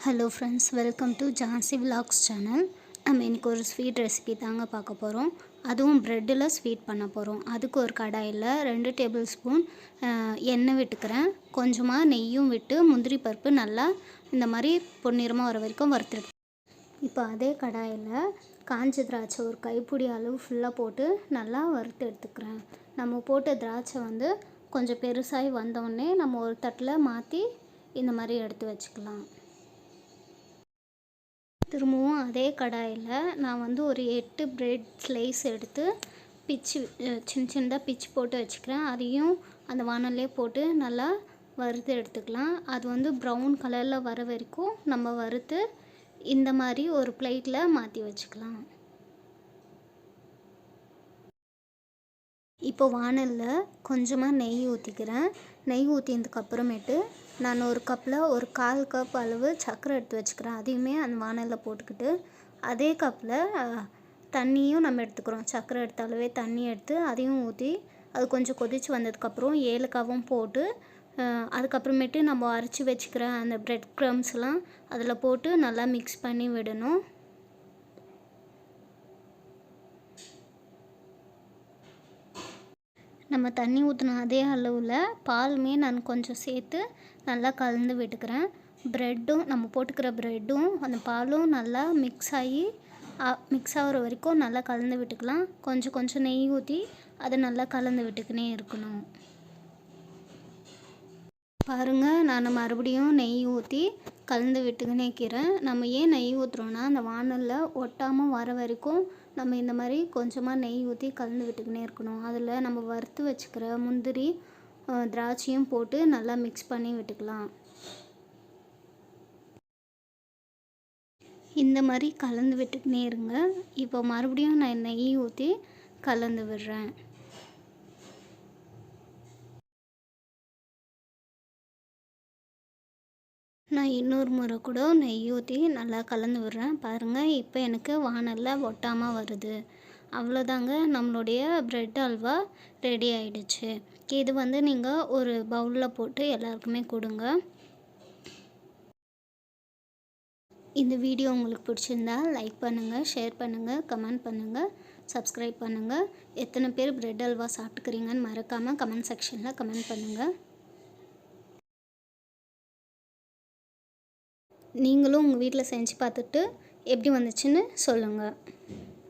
Hello friends, welcome to Jhansi vlogs channel. நம்ம இன்றைக்கி ஒரு ஸ்வீட் ரெசிபி தாங்க பார்க்க போகிறோம். அதுவும் ப்ரெட்டில் ஸ்வீட் பண்ண போகிறோம். அதுக்கு ஒரு கடாயில் 2 டேபிள் ஸ்பூன் எண்ணெய் விட்டுக்கிறேன். கொஞ்சமாக நெய்யும் விட்டு முந்திரி பருப்பு நல்லா இந்த மாதிரி பொன்னிறமாக வர வரைக்கும் வறுத்துட்டு, இப்போ அதே கடாயில் காஞ்ச திராட்சை ஒரு கைப்பிடி அளவு ஃபுல்லாக போட்டு நல்லா வறுத்து எடுத்துக்கிறேன். நம்ம போட்ட திராட்சை வந்து கொஞ்சம் பெருசாகி வந்தோடனே நம்ம ஒரு தட்டில் மாற்றி இந்த மாதிரி எடுத்து வச்சுக்கலாம். திரும்பவும் அதே கடாயில் நான் வந்து ஒரு 8 பிரெட் ஸ்லைஸ் எடுத்து பிச்சு சின்ன சின்னதாக பிச்சு போட்டு வச்சுக்கிறேன். அதையும் அந்த வானல்லே போட்டு நல்லா வறுத்து எடுத்துக்கலாம். அது வந்து ப்ரௌன் கலரில் வர வரைக்கும் நம்ம வறுத்து இந்த மாதிரி ஒரு பிளேட்டில் மாற்றி வச்சுக்கலாம். இப்போ வானலில் கொஞ்சமாக நெய் ஊற்றிக்கிறேன். நெய் ஊற்றினதுக்கப்புறமேட்டு நான் ஒரு கப்பில் ஒரு 1/4 கப் அளவு சர்க்கரை எடுத்து வச்சுக்கிறேன். அதையுமே அந்த வானலில் போட்டுக்கிட்டு அதே கப்பில் தண்ணியும் நம்ம எடுத்துக்கிறோம். சர்க்கரை எடுத்த அளவே தண்ணி எடுத்து அதையும் ஊற்றி அது கொஞ்சம் கொதித்து வந்ததுக்கப்புறம் ஏலக்காவும் போட்டு அதுக்கப்புறமேட்டு நம்ம அரைச்சி வச்சுக்கிற அந்த ப்ரெட் க்ரம்ஸ்லாம் அதில் போட்டு நல்லா மிக்ஸ் பண்ணி விடணும். நம்ம தண்ணி ஊற்றின அதே அளவில் பாலுமே நான் கொஞ்சம் சேர்த்து நல்லா கலந்து விட்டுக்கிறேன். ப்ரெட்டும் நம்ம போட்டுக்கிற ப்ரெட்டும் அந்த பாலும் நல்லா மிக்ஸ் ஆகிற வரைக்கும் நல்லா கலந்து விட்டுக்கலாம். கொஞ்சம் கொஞ்சம் நெய் ஊற்றி அதை நல்லா கலந்து விட்டுக்கினே இருக்கணும். பாருங்கள், நான் மறுபடியும் நெய் ஊற்றி கலந்து விட்டுக்கினே இருக்கிறேன். நம்ம ஏன் நெய் ஊற்றுறோன்னா அந்த வானலில் ஒட்டாமல் வர வரைக்கும் நம்ம இந்த மாதிரி கொஞ்சமாக நெய் ஊற்றி கலந்து விட்டுக்கினே இருக்கணும். அதில் நம்ம வறுத்து வச்சுக்கிற முந்திரி திராட்சையும் போட்டு நல்லா மிக்ஸ் பண்ணி விட்டுக்கலாம். இந்த மாதிரி கலந்து விட்டுக்கினே இருங்க. இப்போ மறுபடியும் நான் நெய் ஊற்றி கலந்து விடுறேன். நான் இன்னொரு முறை கூட நெய் ஊற்றி நல்லா கலந்து விடுறேன். பாருங்கள், இப்போ எனக்கு வானலில் ஒட்டாமல் வருது. அவ்வளோதாங்க, நம்மளுடைய ப்ரெட் அல்வா ரெடி ஆகிடுச்சு. இது வந்து நீங்கள் ஒரு பவுலில் போட்டு எல்லாருக்குமே கொடுங்க. இந்த வீடியோ உங்களுக்கு பிடிச்சிருந்தா லைக் பண்ணுங்கள், ஷேர் பண்ணுங்கள், கமெண்ட் பண்ணுங்கள், சப்ஸ்கிரைப் பண்ணுங்கள். எத்தனை பேர் ப்ரெட் அல்வா சாப்பிட்டுக்கிறீங்கன்னு மறக்காமல் கமெண்ட் செக்ஷனில் கமெண்ட் பண்ணுங்கள். நீங்களும் உங்கள் வீட்டில் செஞ்சு பார்த்துட்டு எப்படி வந்துச்சுன்னு சொல்லுங்கள்.